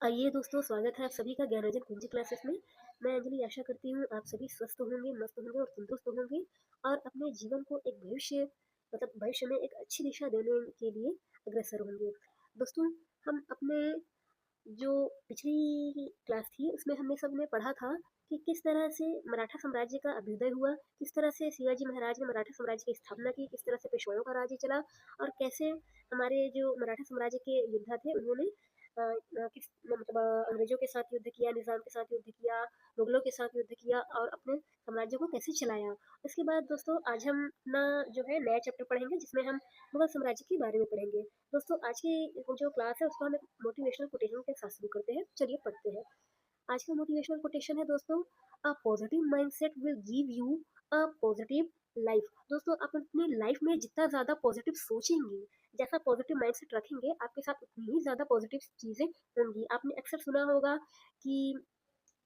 आइए दोस्तों, स्वागत है आप सभी का ज्ञानरंजन कुंजी क्लासेस में। मैं अंजलि आशा करती हूँ आप सभी स्वस्थ होंगे, मस्त होंगे और तंदुरुस्त होंगे और अपने जीवन को एक भविष्य में एक अच्छी दिशा देने के लिए अग्रसर होंगे। दोस्तों, हम अपने जो पिछली क्लास थी उसमें हमने सबने पढ़ा था कि किस तरह से मराठा साम्राज्य का अभ्युदय हुआ, किस तरह से शिवाजी महाराज ने मराठा साम्राज्य की स्थापना की, किस तरह से पेशवाओं का राज्य चला और कैसे हमारे जो मराठा साम्राज्य के योद्धा थे उन्होंने अंग्रेजों के साथ युद्ध किया, निजाम के साथ युद्ध किया, मुगलों के साथ युद्ध किया और अपने साम्राज्य को कैसे चलाया। उसके बाद दोस्तों आज हम अपना जो है नया चैप्टर पढ़ेंगे जिसमें हम मुगल साम्राज्य के बारे में पढ़ेंगे। दोस्तों आज की जो क्लास है उसको हम एक मोटिवेशनल कोटेशन के साथ शुरू करते हैं। चलिए पढ़ते हैं। आज का मोटिवेशनल कोटेशन है दोस्तों, a positive mindset will give you a positive life. दोस्तों आप अपनी लाइफ में जितना ज़्यादा पॉजिटिव सोचेंगे, जैसा पॉजिटिव माइंडसेट रखेंगे, आपके साथ उतनी ही ज़्यादा पॉजिटिव चीज़ें होंगी। आपने अक्सर सुना होगा कि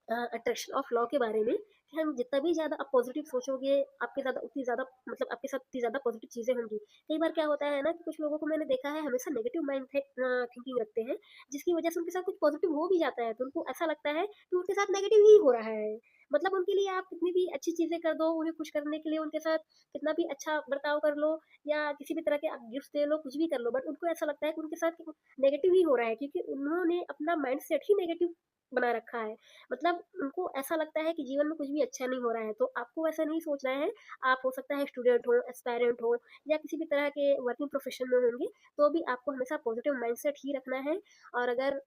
अट्रैक्शन ऑफ लॉ के बारे में कि हम जितना भी ज़्यादा आप पॉजिटिव सोचोगे, आपके ज़्यादा उतनी ज़्यादा आपके साथ उतनी ज़्यादा पॉजिटिव चीज़ें होंगी। कई बार क्या होता है ना कि कुछ लोगों को मैंने देखा है हमेशा नेगेटिव माइंड थिंकिंग रखते हैं, जिसकी वजह से उनके साथ कुछ पॉजिटिव हो भी जाता है तो उनको ऐसा लगता है कि उनके साथ नेगेटिव ही हो रहा है। मतलब उनके लिए आप कितनी भी अच्छी चीज़ें कर दो, उन्हें खुश करने के लिए उनके साथ कितना भी अच्छा बर्ताव कर लो या किसी भी तरह के आप गिफ्ट दे लो, कुछ भी कर लो, बट उनको ऐसा लगता है कि उनके साथ नेगेटिव ही हो रहा है क्योंकि उन्होंने अपना माइंड सेट ही नेगेटिव बना रखा है। मतलब उनको ऐसा लगता है कि जीवन में कुछ भी अच्छा नहीं हो रहा है, तो आपको ऐसा नहीं सोचना है। आप हो सकता है स्टूडेंट हो, एस्पायरेंट हो या किसी भी तरह के वर्किंग प्रोफेशन में होंगे, तो भी आपको हमेशा पॉजिटिव माइंडसेट ही रखना है। और अगर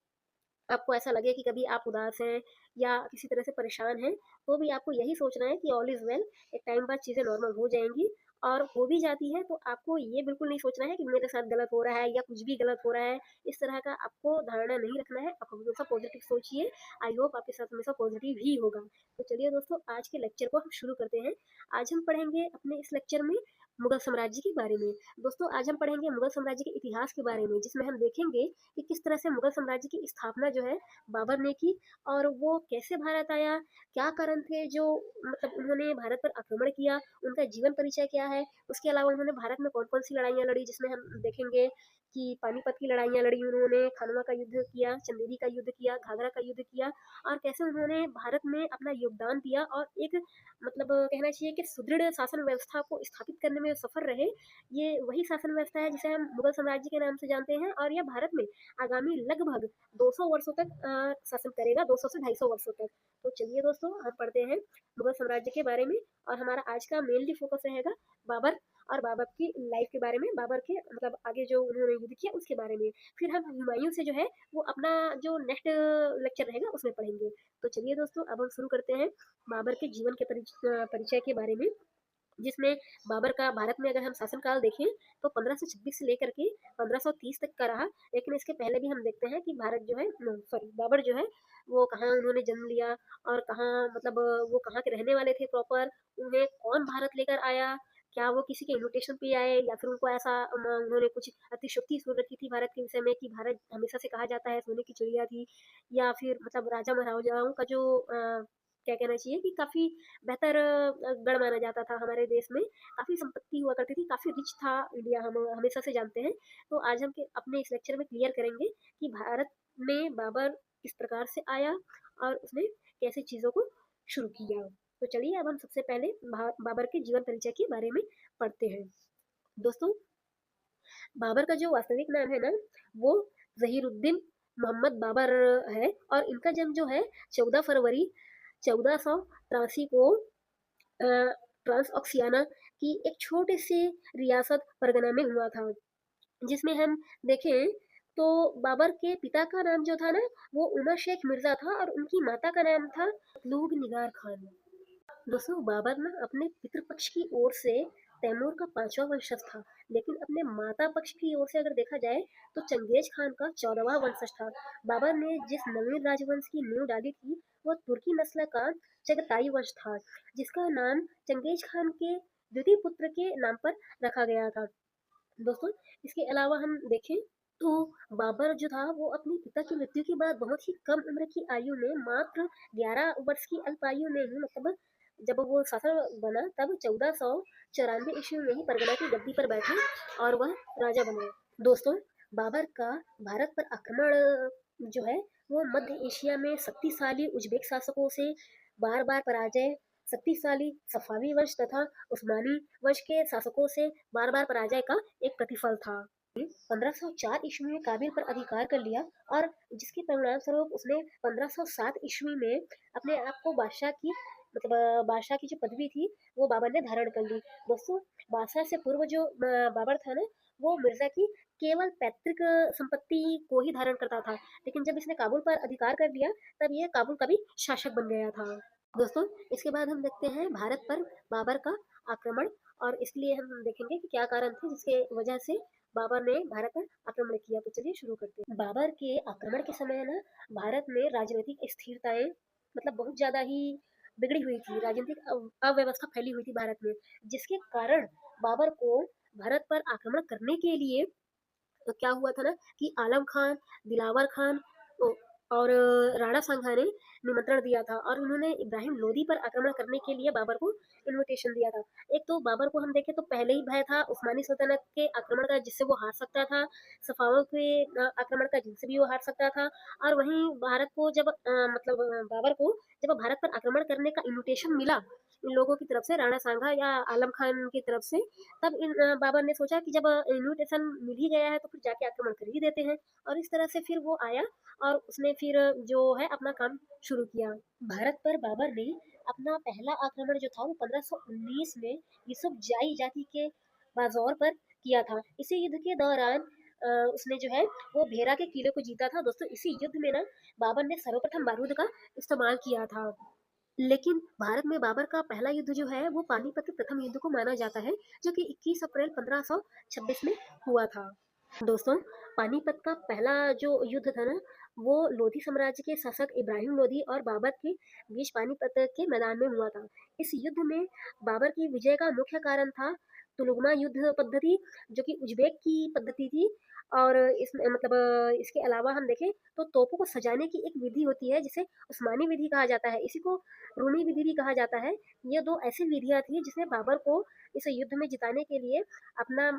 आपको ऐसा लगे कि कभी आप उदास हैं या किसी तरह से परेशान हैं, तो भी आपको यही सोचना है कि ऑल इज़ वेल, एक टाइम बाद चीज़ें नॉर्मल हो जाएँगी और हो भी जाती है, तो आपको ये बिल्कुल नहीं सोचना है कि मेरे साथ गलत हो रहा है या कुछ भी गलत हो रहा है। इस तरह का आपको धारणा नहीं रखना है, आप हमेशा पॉज़िटिव सोचिए। आई होप आपके साथ हमेशा पॉज़िटिव ही होगा। तो चलिए दोस्तों, आज के लेक्चर को हम शुरू करते हैं। आज हम पढ़ेंगे अपने इस लेक्चर में मुगल साम्राज्य के बारे में। दोस्तों आज हम पढ़ेंगे मुगल साम्राज्य के इतिहास के बारे में, जिसमें हम देखेंगे कि किस तरह से मुगल साम्राज्य की स्थापना जो है बाबर ने की और वो कैसे भारत आया, क्या कारण थे जो उन्होंने भारत पर आक्रमण किया, उनका जीवन परिचय क्या है। उसके अलावा उन्होंने भारत में कौन-कौन सी लड़ाइयाँ लड़ी, जिसमें हम देखेंगे कि पानीपत की लड़ाइयाँ लड़ी उन्होंने, खानवा का युद्ध किया, चंदेरी का युद्ध किया, घाघरा का युद्ध किया और कैसे उन्होंने भारत में अपना योगदान दिया और एक कहना चाहिए कि सुदृढ़ शासन व्यवस्था को स्थापित करने में सफल रहे। ये वही शासन व्यवस्था है जिसे हम मुगल साम्राज्य के नाम से जानते हैं और यह भारत में आगामी लगभग 200 वर्षों तक शासन करेगा, 200 से 250 वर्षों तक। तो चलिए दोस्तों हम पढ़ते हैं मुगल साम्राज्य के बारे में और हमारा आज का मेनली फोकस रहेगा बाबर और बाबर की लाइफ के बारे में, बाबर के आगे जो उन्होंने युद्ध किया उसके बारे में। फिर हम हुमायूं से जो है वो अपना जो नेक्स्ट लेक्चर रहेगा उसमें पढ़ेंगे। तो चलिए दोस्तों अब हम शुरू करते हैं बाबर के जीवन के परिचय के बारे में, जिसमें बाबर का भारत में अगर हम शासनकाल देखें तो 1526 से लेकर के 1530 तक का रहा। लेकिन इसके पहले भी हम देखते हैं कि भारत जो है सॉरी बाबर जो है वो कहाँ उन्होंने जन्म लिया और कहाँ वो कहाँ के रहने वाले थे प्रॉपर, उन्हें कौन भारत लेकर आया, क्या वो किसी के इन्विटेशन पे आए या फिर उनको ऐसा उन्होंने कुछ अतिशयोक्ति सुन रखी थी भारत के विषय में कि भारत हमेशा से कहा जाता है सोने की चिड़िया थी, या फिर राजा महाराजाओं का जो क्या कहना चाहिए कि काफ़ी बेहतर गढ़ माना जाता था हमारे देश में, काफ़ी संपत्ति हुआ करती थी, काफ़ी रिच था इंडिया, हम हमेशा से जानते हैं। तो आज हम अपने इस लेक्चर में क्लियर करेंगे कि भारत में बाबर किस प्रकार से आया और उसने कैसे चीज़ों को शुरू किया। तो चलिए अब हम सबसे पहले बाबर के जीवन परिचय के बारे में पढ़ते हैं। दोस्तों बाबर का जो वास्तविक नाम है ना वो जहीरुद्दीन मोहम्मद बाबर है और इनका जन्म जो है 14 फरवरी 1483 को ट्रांस ऑक्सियाना की एक छोटे से रियासत परगना में हुआ था। जिसमें हम देखें तो बाबर के पिता का नाम जो था ना वो उमर शेख मिर्जा था और उनकी माता का नाम था लूग निगार खान। दोस्तों बाबर ना अपने पितृपक्ष की ओर से तैमूर का पांचवा वंशज था, लेकिन अपने माता पक्ष की ओर से अगर देखा जाए तो चंगेज खान का 14वां वंशज था। बाबर ने जिस नवीन राजवंश की नींव डाली थी वह तुर्की नस्ल का चगताई वंश था, जिसका नाम चंगेज खान के द्वितीय पुत्र के नाम पर रखा गया था। दोस्तों इसके अलावा हम देखें तो बाबर जो था वो अपने पिता की मृत्यु के बाद बहुत ही कम उम्र की आयु में, मात्र 11 वर्ष की अल्पायु में ही जब वो शासक बना तब 1494 ईस्वी में ही परगना की गद्दी पर बैठे और वह राजा बने। दोस्तों बाबर का भारत पर आक्रमण जो है वो मध्य एशिया में शक्तिशाली उज़्बेक शासकों से बार-बार पराजय, शक्तिशाली सफ़ावी वंश तथा उस्मानी वंश के शासकों से बार-बार पराजय का एक प्रतिफल था। 1504 ईस्वी में काबिल पर अधिकार कर लिया और जिसके परिणाम स्वरूप उसने 1507 ईस्वी में अपने आप को बादशाह की बादशाह की जो पदवी थी वो बाबर ने धारण कर ली। दोस्तों, बादशाह से पूर्व जो बाबर था ना, वो मिर्जा की केवल पैतृक संपत्ति को ही धारण करता था, लेकिन जब इसने काबुल पर अधिकार कर लिया तब ये काबुल का भी शासक बन गया था। दोस्तों, इसके बाद हम देखते हैं भारत पर बाबर का आक्रमण, और इसलिए हम देखेंगे कि क्या कारण थे जिसके वजह से बाबर ने भारत पर आक्रमण किया। तो चलिए शुरू करते हैं। बाबर के आक्रमण के समय ना भारत में राजनीतिक स्थिरताएं बहुत ज्यादा ही बिगड़ी हुई थी, राजनीतिक अव्यवस्था फैली हुई थी भारत में, जिसके कारण बाबर को भारत पर आक्रमण करने के लिए तो क्या हुआ था ना कि आलम खान, दिलावर खान और राणा सांगा ने निमंत्रण दिया था, और उन्होंने इब्राहिम लोदी पर आक्रमण करने के लिए बाबर को इनविटेशन दिया था। एक तो बाबर को हम देखें तो पहले ही भय था उस्मानी सल्तनत के आक्रमण का जिससे वो हार सकता था, सफावों के आक्रमण का जिनसे भी वो हार सकता था, और वहीं भारत को जब बाबर को जब भारत पर आक्रमण करने का इनविटेशन मिला इन लोगों की तरफ से, राणा सांगा या आलम खान की तरफ से, तब बाबर ने सोचा कि जब इन्विटेशन मिल ही गया है तो फिर जाके आक्रमण कर ही देते हैं, और इस तरह से फिर वो आया और उसने फिर जो है अपना काम शुरू किया। भारत पर बाबर ने अपना पहला आक्रमण जो था वो 1519 में यूसुफ जाई जाति के बाजौर पर किया था। इसी युद्ध के दौरान उसने जो है वो भेरा के किले को जीता था। दोस्तों, इसी युद्ध में ना बाबर ने सर्वप्रथम बारूद का इस्तेमाल किया था। लेकिन भारत में बाबर का पहला युद्ध जो है वो पानीपत के प्रथम युद्ध को माना जाता है, जो कि 21 अप्रैल 1526 में हुआ था। दोस्तों, पानीपत का पहला जो युद्ध था ना वो लोधी साम्राज्य के शासक इब्राहिम लोधी और बाबर के बीच पानीपत के मैदान में हुआ था। इस युद्ध में बाबर की विजय का मुख्य कारण था तुलुगमा युद्ध पद्धति, जो कि उज्बेक की पद्धति थी। और इसमें इसके अलावा हम देखें तो तोपों को सजाने की एक विधि होती है जिसे उस्मानी विधि कहा जाता है, इसी को रूनी विधि भी कहा जाता है। ये दो ऐसी विधियां थी जिसने बाबर को इस युद्ध में जिताने के लिए अपना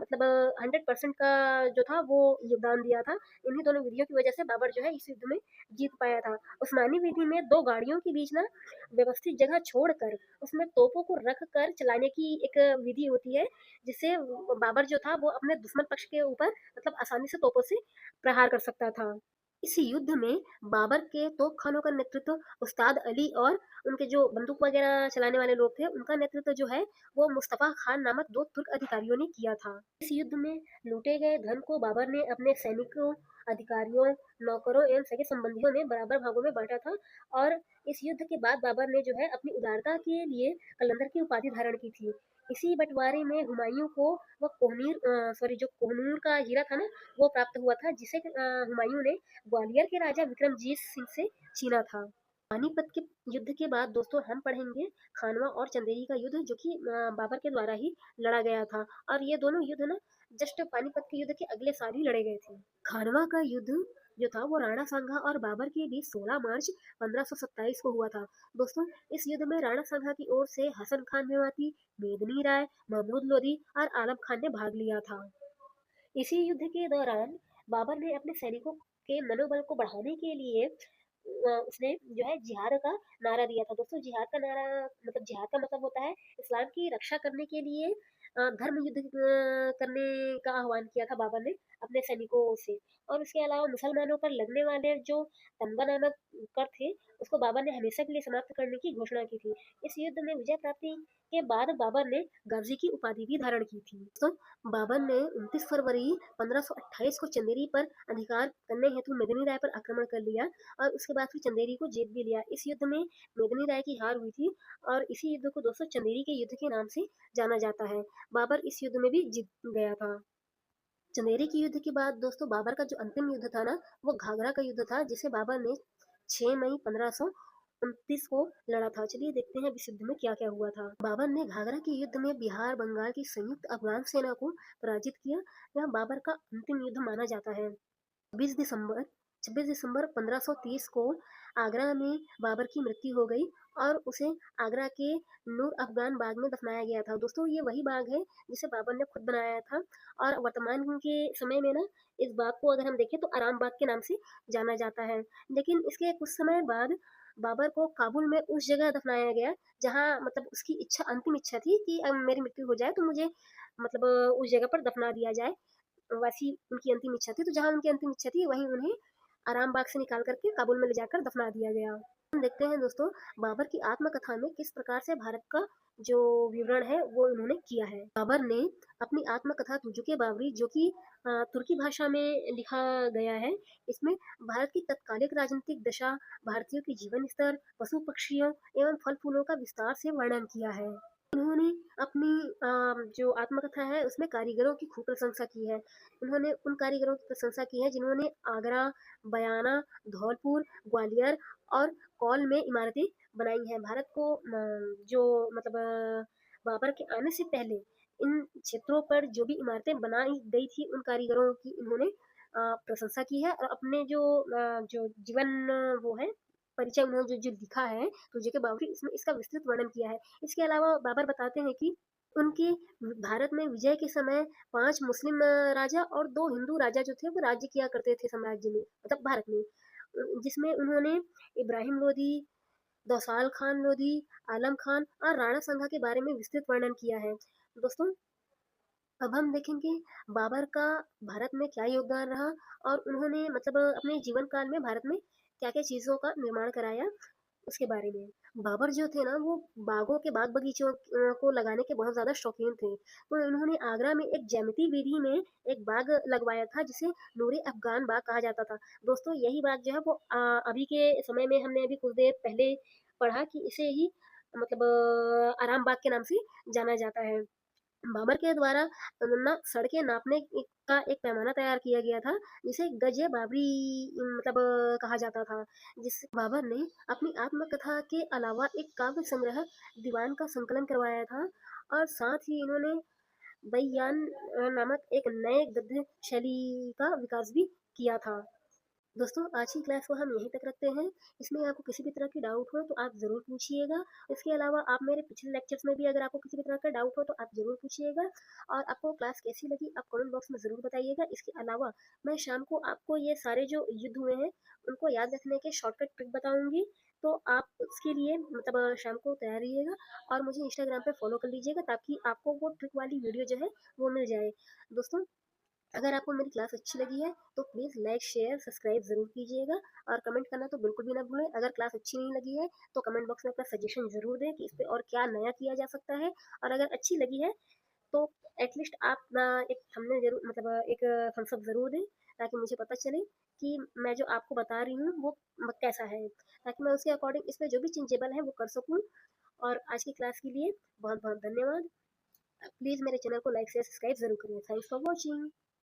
100% का जो था वो योगदान दिया था। इन्हीं दोनों विधियों की वजह से बाबर जो है इस युद्ध में जीत पाया था। उस्मानी विधि में दो गाड़ियों के बीच ना व्यवस्थित जगह छोड़कर उसमें तोपों को रख कर चलाने की एक विधि होती है, जिससे बाबर जो था वो अपने दुश्मन पक्ष के ऊपर आसानी से तोपों से प्रहार कर सकता था। इस युद्ध में बाबर के तोप खानों का नेतृत्व उस्ताद अली और उनके जो बंदूक वगैरह चलाने वाले लोग थे उनका नेतृत्व जो है वो मुस्तफा खान नामक दो तुर्क अधिकारियों ने किया था। इस युद्ध में लूटे गए धन को बाबर ने अपने सैनिकों, अधिकारियों, नौकरों एवं सगे संबंधियों में बराबर भागों में बांटा था। और इस युद्ध के बाद बाबर ने जो है अपनी उदारता के लिए कलंदर की उपाधि धारण की थी। इसी बंटवारे में हुमायूं को जो कोहनूर का हीरा था ना वो प्राप्त हुआ था, जिसे हुमायूं ने ग्वालियर के राजा विक्रमजीत सिंह से छीना था। पानीपत के युद्ध के बाद दोस्तों हम पढ़ेंगे खानवा और चंदेरी का युद्ध, जो कि बाबर के द्वारा ही लड़ा गया था। और ये दोनों युद्ध ना जस्ट पानीपत के युद्ध के अगले साल ही लड़े गए थे। खानवा का युद्ध जो था वो राणा सांगा और बाबर के बीच 16 मार्च 1527 को हुआ था। दोस्तों, इस युद्ध में राणा सांगा की ओर से हसन खान मेवाती, मेदनी राय, महमूद लोधी और आलम खान ने भाग लिया था। इसी युद्ध के दौरान बाबर ने अपने सैनिकों के मनोबल को बढ़ाने के लिए उसने जो है जिहाद का नारा दिया था। दोस्तों, जिहाद का नारा जिहाद का मतलब होता है इस्लाम की रक्षा करने के लिए धर्म युद्ध करने का आह्वान किया था बाबर ने अपने सैनिकों से। और उसके अलावा मुसलमानों पर लगने वाले जो तंबा नामक कर थे उसको बाबर ने हमेशा के लिए समाप्त करने की घोषणा की थी। इस युद्ध में विजय प्राप्ति के बाद बाबर ने गाजी की उपाधि भी धारण की थी। तो बाबर ने 29 फरवरी 1528 को चंदेरी पर अधिकार करने हेतु मेदिनी राय पर आक्रमण कर लिया और उसके बाद फिर चंदेरी को जीत भी लिया। इस युद्ध में मेदिनी राय की हार हुई थी और इसी युद्ध को दोस्तों चंदेरी के युद्ध के नाम से जाना जाता है। बाबर इस युद्ध में भी जीत गया था। चंदेरी के युद्ध के बाद दोस्तों बाबर का जो अंतिम युद्ध था ना वो घाघरा का युद्ध था, जिसे बाबर ने 6 मई 1529 को लड़ा था। चलिए देखते हैं इस युद्ध में क्या क्या हुआ था। बाबर ने घाघरा के युद्ध में बिहार बंगाल की संयुक्त अफगान सेना को पराजित किया। यह बाबर का अंतिम युद्ध माना जाता है। 20 दिसंबर 26 दिसंबर 1530 को आगरा में बाबर की मृत्यु हो गई और उसे आगरा के नूर अफ़गान बाग में दफनाया गया था। दोस्तों ये वही बाग है जिसे बाबर ने खुद बनाया था और वर्तमान के समय में ना इस बाग को अगर हम देखें तो आराम बाग के नाम से जाना जाता है। लेकिन इसके कुछ समय बाद बाबर को काबुल में उस जगह दफनाया गया जहाँ मतलब उसकी इच्छा अंतिम इच्छा थी कि अब मेरी मृत्यु हो जाए तो मुझे मतलब उस जगह पर दफना दिया जाए। वैसी उनकी अंतिम इच्छा थी, तो जहाँ उनकी अंतिम इच्छा थी वहीं उन्हें आराम बाग से निकाल करके काबुल में ले जाकर दफना दिया गया। हम देखते हैं दोस्तों बाबर की आत्मकथा में किस प्रकार से भारत का जो विवरण है वो उन्होंने किया है। बाबर ने अपनी आत्मकथा तुजुके बावरी जो कि तुर्की भाषा में लिखा गया है, इसमें भारत की तत्कालिक राजनीतिक दशा, भारतीयों की जीवन स्तर, पशु पक्षियों एवं फल फूलों का विस्तार से वर्णन किया है। उन्होंने अपनी जो आत्मकथा है उसमें कारीगरों की खूब प्रशंसा की है। उन्होंने उन कारीगरों की प्रशंसा की है जिन्होंने आगरा, बयाना, धौलपुर, ग्वालियर और कौल में इमारतें बनाई हैं। भारत को जो मतलब बाबर के आने से पहले इन क्षेत्रों पर जो भी इमारतें बनाई गई थी उन कारीगरों की इन्होंने प्रशंसा की है और अपने जो जीवन वो है परिचय उन्होंने जो जो लिखा है तो जेके बावरी इसमें इसका विस्तृत वर्णन किया है। इसके अलावा बाबर बताते हैं कि उनके भारत में विजय के समय 5 मुस्लिम राजा और 2 हिंदू राजा जो थे वो राज्य किया करते थे साम्राज्य में मतलब भारत में। जिसमें उन्होंने इब्राहिम लोधी, दौसाल खान लोधी, आलम खान और राणा संघा के बारे में विस्तृत वर्णन किया है। दोस्तों अब हम देखेंगे बाबर का भारत में क्या योगदान रहा और उन्होंने मतलब अपने जीवन काल में भारत में क्या-क्या चीज़ों का निर्माण कराया उसके बारे में। बाबर जो थे ना वो बागों के बाग बगीचों को लगाने के बहुत ज़्यादा शौकीन थे। तो उन्होंने आगरा में एक ज्यामिति विधि में एक बाग लगवाया था जिसे नूरे अफ़गान बाग कहा जाता था। दोस्तों यही बाग जो है वो अभी के समय में हमने अभी कुछ देर पहले पढ़ा कि इसे ही मतलब आराम बाग के नाम से जाना जाता है। बाबर के द्वारा ना सड़कें नापने का एक पैमाना तैयार किया गया था जिसे गजे बाबरी मतलब कहा जाता था। जिस बाबर ने अपनी आत्मकथा के अलावा एक काव्य संग्रह दीवान का संकलन करवाया था और साथ ही इन्होंने बयान नामक एक नए गद्य शैली का विकास भी किया था। दोस्तों आज की क्लास को हम यहीं तक रखते हैं। इसमें आपको किसी भी तरह की डाउट हो तो आप ज़रूर पूछिएगा। इसके अलावा आप मेरे पिछले लेक्चर्स में भी अगर आपको किसी भी तरह का डाउट हो तो आप ज़रूर पूछिएगा और आपको क्लास कैसी लगी आप कमेंट बॉक्स में ज़रूर बताइएगा। इसके अलावा मैं शाम को आपको ये सारे जो युद्ध हुए हैं उनको याद रखने के शॉर्टकट ट्रिक बताऊंगी। तो आप उसके लिए मतलब शाम को तैयार रहिएगा और मुझे इंस्टाग्राम पे फॉलो कर लीजिएगा ताकि आपको वो ट्रिक वाली वीडियो जो है वो मिल जाए। दोस्तों अगर आपको मेरी क्लास अच्छी लगी है तो प्लीज़ लाइक शेयर सब्सक्राइब ज़रूर कीजिएगा और कमेंट करना तो बिल्कुल भी ना भूलें। अगर क्लास अच्छी नहीं लगी है तो कमेंट बॉक्स में अपना सजेशन ज़रूर दें कि इस पे और क्या नया किया जा सकता है और अगर अच्छी लगी है तो एटलीस्ट आप ना एक थंबनेल ज़रूर मतलब एक थम्स अप ज़रूर दें ताकि मुझे पता चले कि मैं जो आपको बता रही हूँ वो कैसा है ताकि मैं उसके अकॉर्डिंग इस पे जो भी चेंजेबल है वो कर सकूँ। और आज की क्लास के लिए बहुत बहुत धन्यवाद। प्लीज़ मेरे चैनल को लाइक शेयर सब्सक्राइब ज़रूर करिए। Thanks for watching.